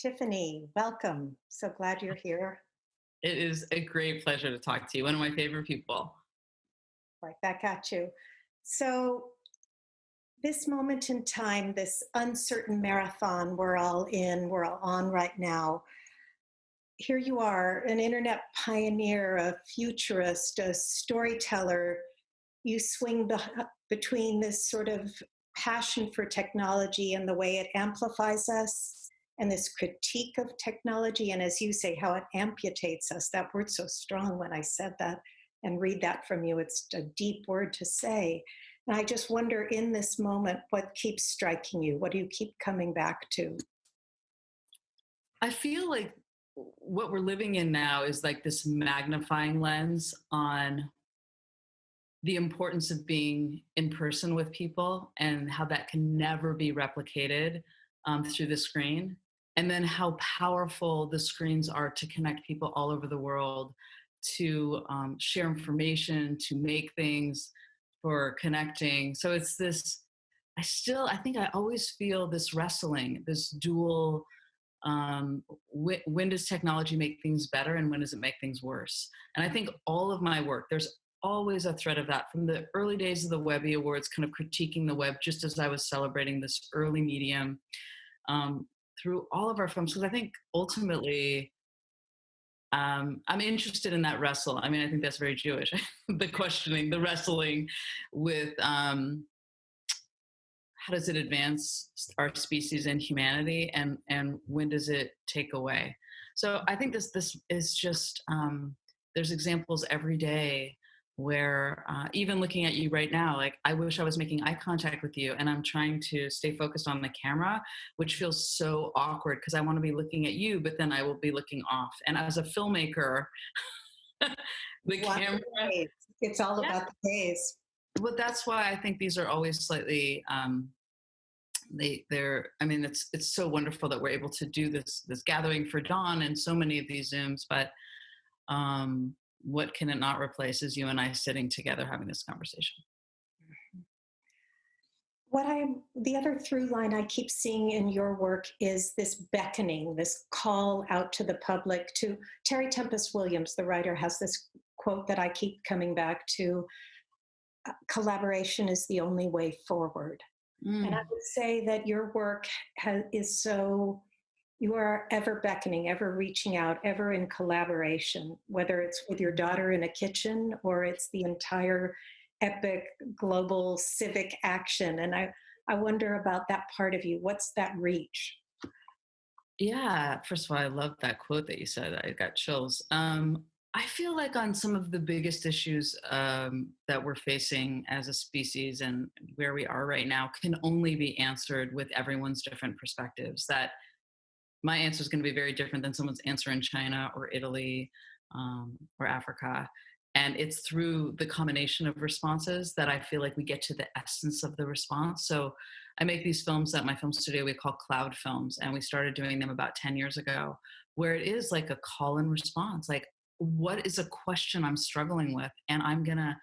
Tiffany, welcome. So glad you're here. It is a great pleasure to talk to you. One of my favorite people. Right back at you. So, this moment in time, this uncertain marathon we're all in, we're all on right now. Here you are, an internet pioneer, a futurist, a storyteller. You swing between this sort of passion for technology and the way it amplifies us, and this critique of technology, and as you say, how it amputates us. That word's so strong when I said that and read that from you. It's a deep word to say. And I just wonder, in this moment, what keeps striking you? What do you keep coming back to? I feel like what we're living in now is like this magnifying lens on the importance of being in person with people and how that can never be replicated through the screen. And then how powerful the screens are to connect people all over the world, to share information, to make things, for connecting. So it's this, I think I always feel this wrestling, this dual, when does technology make things better and when does it make things worse? And I think all of my work, there's always a thread of that from the early days of the Webby Awards, kind of critiquing the web, just as I was celebrating this early medium, through all of our films, because I think ultimately, I'm interested in that wrestle. I mean, I think that's very Jewish. The questioning, the wrestling with how does it advance our species and humanity, and when does it take away? So I think this is just there's examples every day where even looking at you right now, like I wish I was making eye contact with you and I'm trying to stay focused on the camera, which feels so awkward because I want to be looking at you, but then I will be looking off. And as a filmmaker, the camera, it's all about the gaze. But that's why I think these are always slightly I mean, it's so wonderful that we're able to do this gathering for Dawn and so many of these Zooms, but what can it not replace is you and I sitting together having this conversation. The other through line I keep seeing in your work is this beckoning, this call out to the public. To Terry Tempest Williams, the writer, has this quote that I keep coming back to: collaboration is the only way forward. And I would say that your work is so, you are ever beckoning, ever reaching out, ever in collaboration, whether it's with your daughter in a kitchen or it's the entire epic global civic action. And I wonder about that part of you. What's that reach? Yeah, first of all, I love that quote that you said. I got chills. I feel like on some of the biggest issues that we're facing as a species and where we are right now can only be answered with everyone's different perspectives. That my answer is going to be very different than someone's answer in China or Italy or Africa. And it's through the combination of responses that I feel like we get to the essence of the response. So I make these films at my film studio we call Cloud Films, and we started doing them about 10 years ago, where it is like a call and response. Like, what is a question I'm struggling with? And I'm going to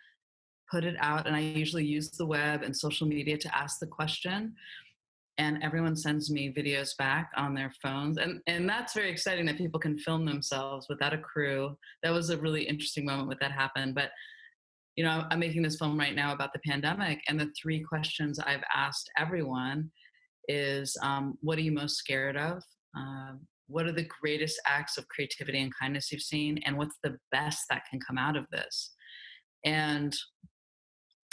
put it out. And I usually use the web and social media to ask the question. And everyone sends me videos back on their phones. And that's very exciting that people can film themselves without a crew. That was a really interesting moment when that happened. But, you know, I'm making this film right now about the pandemic. And the 3 questions I've asked everyone is, what are you most scared of? What are the greatest acts of creativity and kindness you've seen? And what's the best that can come out of this? And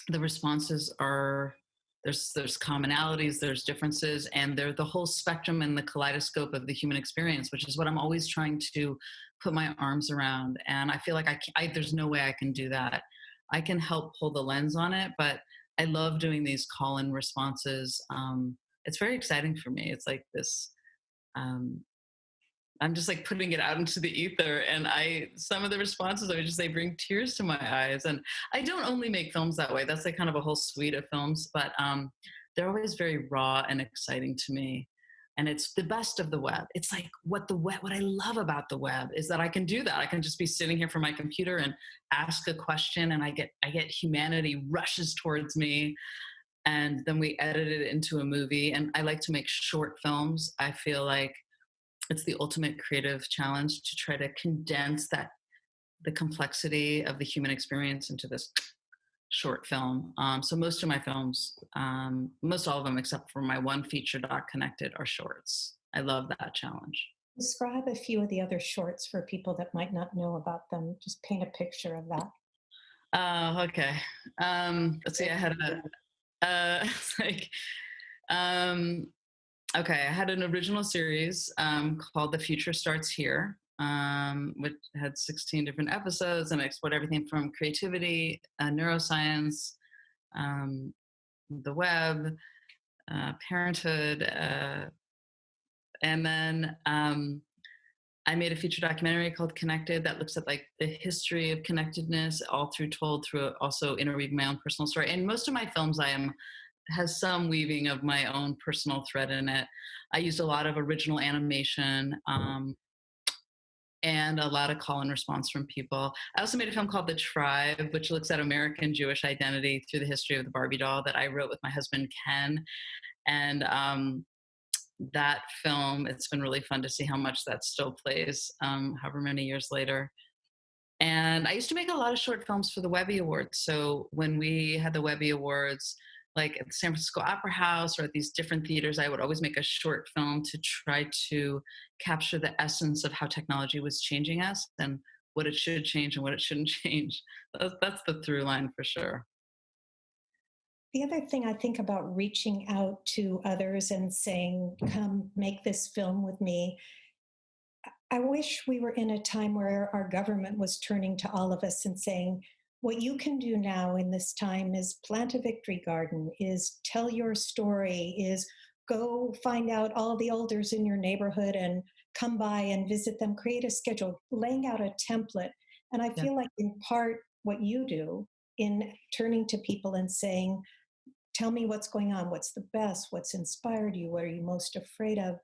the responses are, there's commonalities, there's differences, and they're the whole spectrum and the kaleidoscope of the human experience, which is what I'm always trying to put my arms around. And I feel like there's no way I can do that. I can help pull the lens on it, but I love doing these call-in responses. It's very exciting for me. It's like this, I'm just like putting it out into the ether, and some of the responses, I would just say, bring tears to my eyes. And I don't only make films that way. That's like kind of a whole suite of films, but they're always very raw and exciting to me. And it's the best of the web. It's like what I love about the web is that I can do that. I can just be sitting here from my computer and ask a question, and I get humanity rushes towards me. And then we edit it into a movie. And I like to make short films. I feel like it's the ultimate creative challenge to try to condense the complexity of the human experience into this short film. So most of my films, most all of them except for my one feature doc, Connected, are shorts. I love that challenge. Describe a few of the other shorts for people that might not know about them. Just paint a picture of that. Okay. Let's see. I had it's like, um, okay. I had an original series called "The Future Starts Here," which had 16 different episodes, and I explored everything from creativity, neuroscience, um, the web, parenthood, and then I made a feature documentary called Connected that looks at like the history of connectedness all through told through also interweaving my own personal story. And most of my films has some weaving of my own personal thread in it. I used a lot of original animation, and a lot of call and response from people. I also made a film called The Tribe, which looks at American Jewish identity through the history of the Barbie doll that I wrote with my husband, Ken. And that film, it's been really fun to see how much that still plays, however many years later. And I used to make a lot of short films for the Webby Awards. So when we had the Webby Awards, like at the San Francisco Opera House or at these different theaters, I would always make a short film to try to capture the essence of how technology was changing us and what it should change and what it shouldn't change. That's the through line for sure. The other thing I think about reaching out to others and saying, come make this film with me. I wish we were in a time where our government was turning to all of us and saying, what you can do now in this time is plant a victory garden, is tell your story, is go find out all the elders in your neighborhood and come by and visit them, create a schedule, laying out a template. And I Yeah. feel like in part what you do in turning to people and saying, tell me what's going on, what's the best, what's inspired you, what are you most afraid of,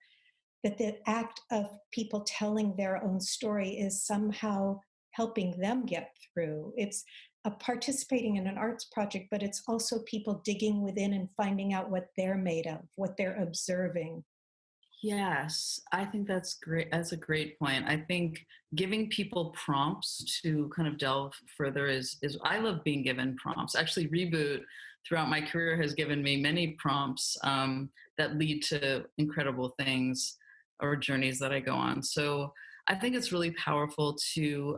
that the act of people telling their own story is somehow helping them get through. It's a participating in an arts project, but it's also people digging within and finding out what they're made of, what they're observing. Yes, I think that's great. That's a great point. I think giving people prompts to kind of delve further is I love being given prompts. Actually, Reboot throughout my career has given me many prompts that lead to incredible things or journeys that I go on. So I think it's really powerful to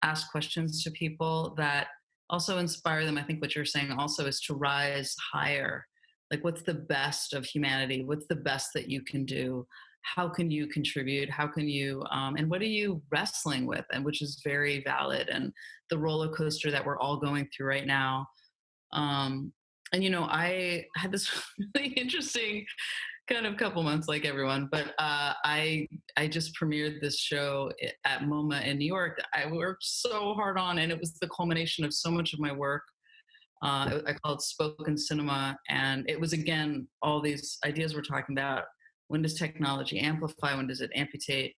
ask questions to people that also inspire them. I think what you're saying also is to rise higher, like what's the best of humanity, what's the best that you can do, how can you contribute, how can you and what are you wrestling with, and which is very valid, and the roller coaster that we're all going through right now. And I had this really interesting kind of couple months like everyone, but I just premiered this show at MoMA in New York that I worked so hard on, and it was the culmination of so much of my work. I call it spoken cinema. And it was, again, all these ideas we're talking about. When does technology amplify? When does it amputate?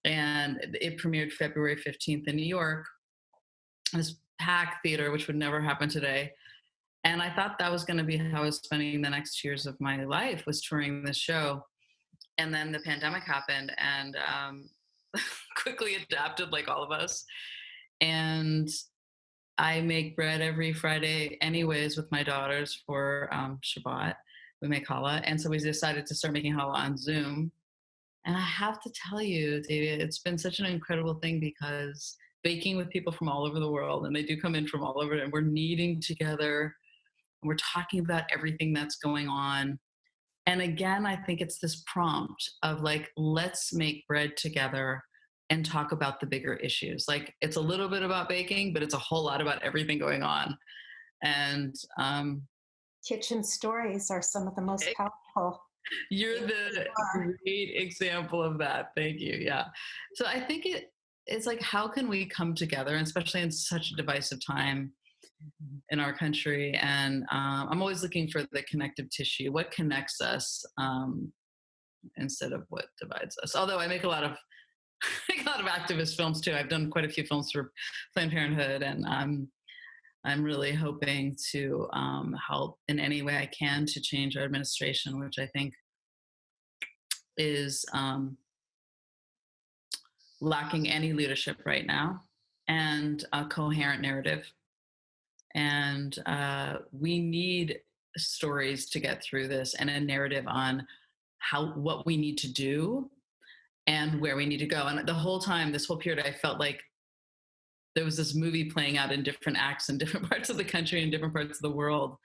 And it premiered February 15th in New York, this packed theater, which would never happen today. And I thought that was going to be how I was spending the next years of my life, was touring this show. And then the pandemic happened, and quickly adapted like all of us. And I make bread every Friday, anyways, with my daughters for Shavuot. We make challah, and so we decided to start making challah on Zoom. And I have to tell you, Davia, it's been such an incredible thing because baking with people from all over the world, and they do come in from all over, and we're kneading together, and we're talking about everything that's going on. And again, I think it's this prompt of like, let's make bread together and talk about the bigger issues. Like, it's a little bit about baking, but it's a whole lot about everything going on. And Kitchen stories are some of the most powerful. you're They really the are. great example of that. Thank you. Yeah. So I think it's like, how can we come together, and especially in such a divisive time in our country? And I'm always looking for the connective tissue. What connects us? Instead of what divides us. Although I make a lot of make a lot of activist films too. I've done quite a few films for Planned Parenthood, and I'm really hoping to help in any way I can to change our administration, which I think is lacking any leadership right now and a coherent narrative. And we need stories to get through this and a narrative on what we need to do and where we need to go. And the whole time, this whole period, I felt like there was this movie playing out in different acts in different parts of the country and different parts of the world.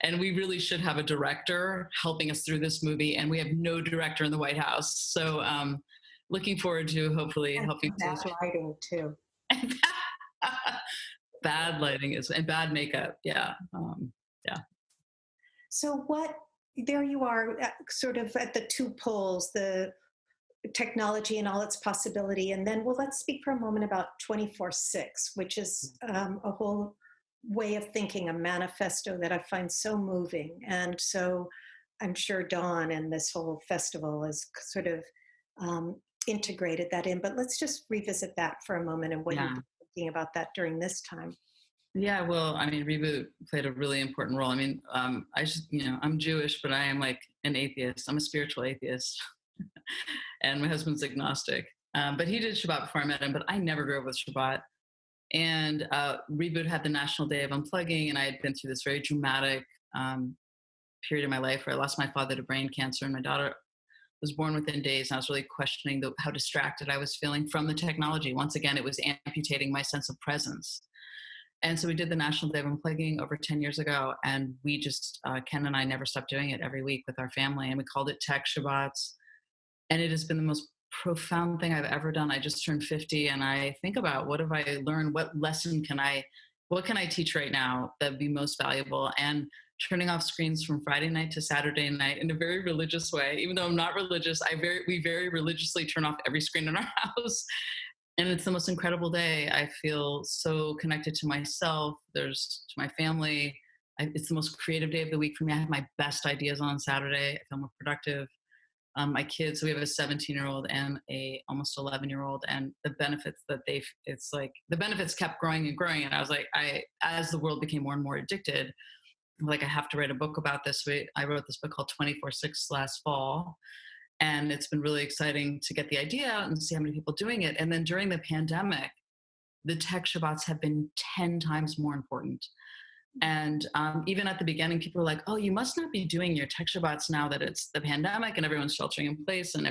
And we really should have a director helping us through this movie. And we have no director in the White House. So looking forward to hopefully And helping bad lighting too. Bad lighting is, and bad makeup. Yeah. Yeah. So there you are, sort of at the two poles, the technology and all its possibility. And then, well, let's speak for a moment about 24/6, which is a whole way of thinking, a manifesto that I find so moving. And so I'm sure Dawn and this whole festival has sort of integrated that in. But let's just revisit that for a moment and what Yeah. you've been thinking about that during this time. Yeah, well, I mean, Reboot played a really important role. I mean, I'm Jewish, but I am like an atheist. I'm a spiritual atheist, and my husband's agnostic. But he did Shabbat before I met him, but I never grew up with Shabbat. And Reboot had the National Day of Unplugging, and I had been through this very dramatic period of my life where I lost my father to brain cancer, and my daughter was born within days. And I was really questioning how distracted I was feeling from the technology. Once again, it was amputating my sense of presence. And so we did the National Day of Unplugging over 10 years ago. And we just, Ken and I never stopped doing it every week with our family. And we called it Tech Shabbats. And it has been the most profound thing I've ever done. I just turned 50 and I think about what have I learned? What can I teach right now that would be most valuable? And turning off screens from Friday night to Saturday night in a very religious way. Even though I'm not religious, we very religiously turn off every screen in our house. And it's the most incredible day. I feel so connected to myself. To my family. It's the most creative day of the week for me. I have my best ideas on Saturday. I feel more productive. My kids, we have a 17-year-old and a almost 11-year-old, and the benefits the benefits kept growing and growing. And I was like, as the world became more and more addicted, like I have to write a book about this. I wrote this book called 24/6 last fall. And it's been really exciting to get the idea out and see how many people are doing it. And then during the pandemic, the tech Shabbats have been 10 times more important. And even at the beginning, people were like, oh, you must not be doing your tech Shabbats now that it's the pandemic and everyone's sheltering in place and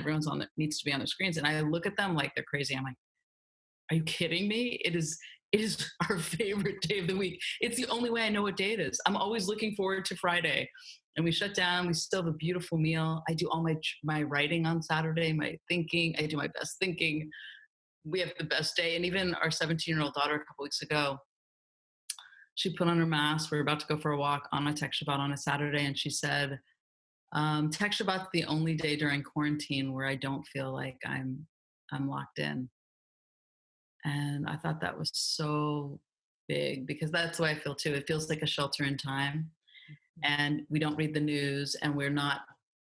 needs to be on their screens. And I look at them like they're crazy. I'm like, are you kidding me? It is our favorite day of the week. It's the only way I know what day it is. I'm always looking forward to Friday. And we shut down. We still have a beautiful meal. I do all my writing on Saturday, my thinking. I do my best thinking. We have the best day. And even our 17-year-old daughter a couple weeks ago, she put on her mask. We were about to go for a walk on a Tech Shabbat on a Saturday. And she said, Tech Shabbat's the only day during quarantine where I don't feel like I'm locked in. And I thought that was so big because that's the way I feel too. It feels like a shelter in time. And we don't read the news and we're not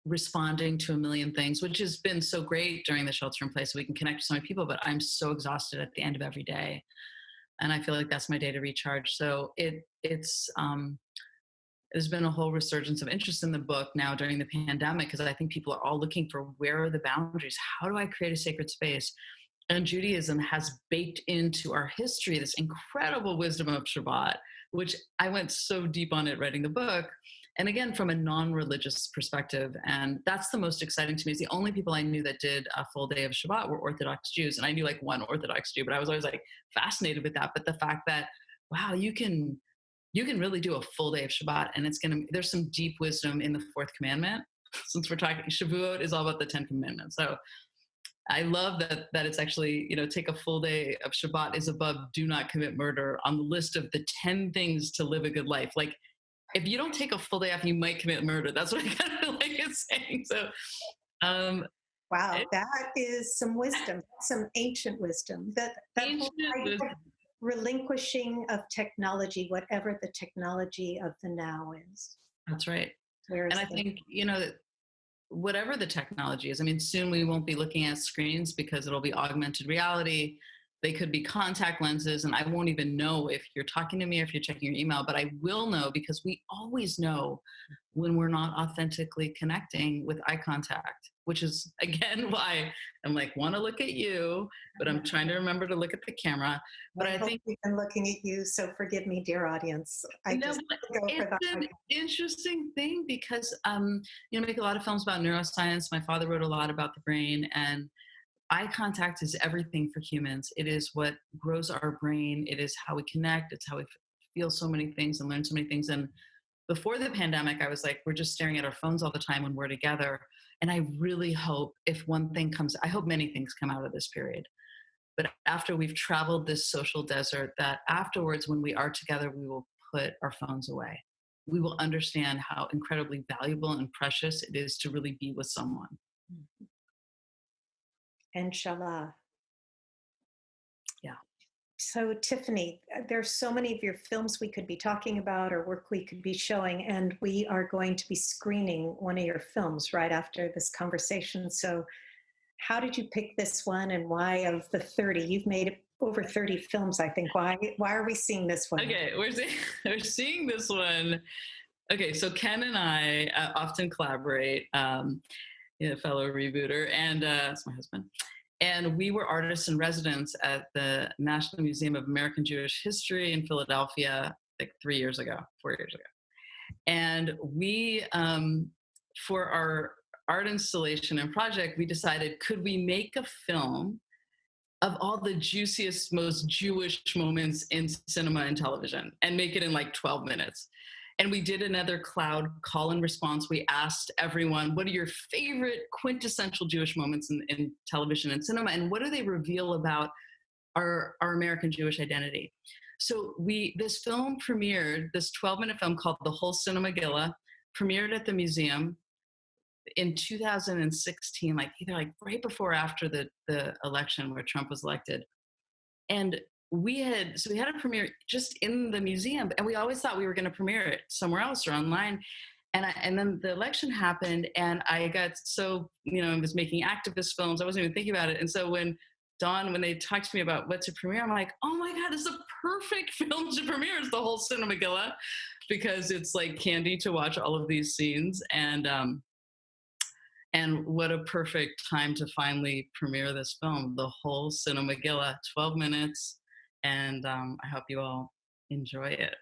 responding to a million things, which has been so great during the shelter in place. So we can connect with so many people, but I'm so exhausted at the end of every day. And I feel like that's my day to recharge. So there's been a whole resurgence of interest in the book now during the pandemic, because I think people are all looking for where are the boundaries? How do I create a sacred space? And Judaism has baked into our history this incredible wisdom of Shabbat, which I went so deep on it writing the book. And again, from a non-religious perspective. And that's the most exciting to me. Is the only people I knew that did a full day of Shabbat were Orthodox Jews. And I knew like one Orthodox Jew, but I was always like fascinated with that. But the fact that, wow, you can really do a full day of Shabbat, and there's some deep wisdom in the fourth commandment. Since we're talking, Shavuot is all about the 10 commandments. So I love that it's actually, take a full day of Shabbat is above do not commit murder on the list of the 10 things to live a good life. Like, if you don't take a full day off, you might commit murder. That's what I kind of feel like it's saying. So, wow, that is some wisdom, some ancient wisdom. That whole idea of relinquishing of technology, whatever the technology of the now is. That's right. And I think, whatever the technology is, I mean, soon we won't be looking at screens because it'll be augmented reality. They could be contact lenses, and I won't even know if you're talking to me or if you're checking your email, but I will know because we always know when we're not authentically connecting with eye contact. which is again why I'm like, want to look at you, but I'm trying to remember to look at the camera. But I I hope think, we've been looking at you, so forgive me, dear audience. I no, just but go for it's that. an interesting thing because, I make a lot of films about neuroscience. My father wrote a lot about the brain, and eye contact is everything for humans. It is what grows our brain. It is how we connect. It's how we feel so many things and learn so many things. And before the pandemic, I was like, we're just staring at our phones all the time when we're together. And I really hope if one thing comes, I hope many things come out of this period. But after we've traveled this social desert, that afterwards, when we are together, we will put our phones away. We will understand how incredibly valuable and precious it is to really be with someone. Inshallah. Yeah. So, Tiffany, there's so many of your films we could be talking about or work we could be showing, and we are going to be screening one of your films right after this conversation. So, how did you pick this one, and why of the 30? You've made over 30 films, I think. Why are we seeing this one? Okay, we're seeing this one. Okay, so Ken and I often collaborate, fellow rebooter, and it's my husband. And we were artists in residence at the National Museum of American Jewish History in Philadelphia, like 4 years ago. And we, for our art installation and project, we decided, could we make a film of all the juiciest, most Jewish moments in cinema and television and make it in like 12 minutes? And we did another Cloud call and response. We asked everyone, what are your favorite quintessential Jewish moments in television and cinema? And what do they reveal about our American Jewish identity? So this film premiered, this 12-minute film called The Whole Cinema Gala, premiered at the museum in 2016, like either like right before or after the election where Trump was elected. And we had a premiere just in the museum, and we always thought we were going to premiere it somewhere else or online. And then the election happened, and I got so, I was making activist films. I wasn't even thinking about it. And so when they talked to me about what to premiere, I'm like, oh my God, this is a perfect film to premiere. It's The Whole Cinema Gala, because it's like candy to watch all of these scenes. And what a perfect time to finally premiere this film, The Whole Cinema Gala, 12 minutes. And I hope you all enjoy it.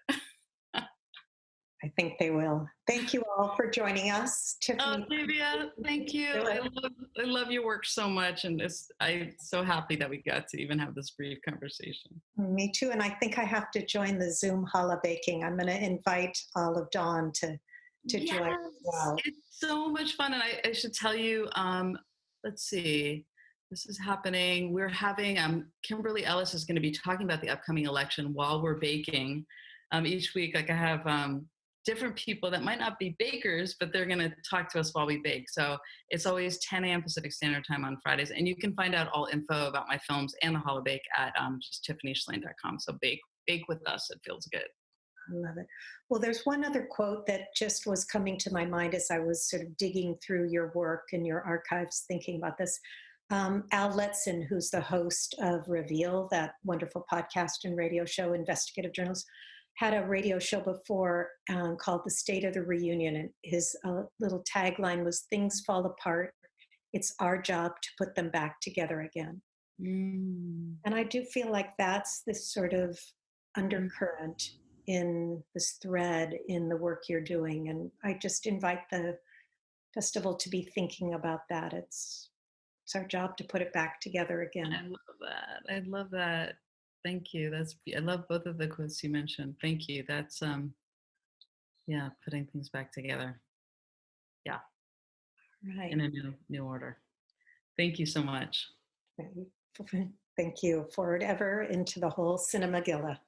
I think they will. Thank you all for joining us. Tiffany. Davia, thank you. I love your work so much. And I'm so happy that we got to even have this brief conversation. Me too. And I think I have to join the Zoom Challah baking. I'm going to invite all of Dawn to join as well. It's so much fun. And I should tell you, let's see, this is happening. We're having, Kimberly Ellis is going to be talking about the upcoming election while we're baking. Each week, like I have different people that might not be bakers, but they're going to talk to us while we bake. So it's always 10 a.m. Pacific Standard Time on Fridays. And you can find out all info about my films and the Challah Bake at just tiffanyshlain.com. So bake with us. It feels good. I love it. Well, there's one other quote that just was coming to my mind as I was sort of digging through your work and your archives, thinking about this. Al Letson, who's the host of Reveal, that wonderful podcast and radio show, investigative journalist, had a radio show before called The State of the Reunion. And his little tagline was, things fall apart. It's our job to put them back together again. Mm. And I do feel like that's this sort of undercurrent in this thread in the work you're doing. And I just invite the festival to be thinking about that. It's our job to put it back together again. I love that. Thank you. I love both of the quotes you mentioned. Thank you. That's putting things back together. Yeah. Right. In a new order. Thank you so much. Thank you. Forward ever into the whole Cinema Gala.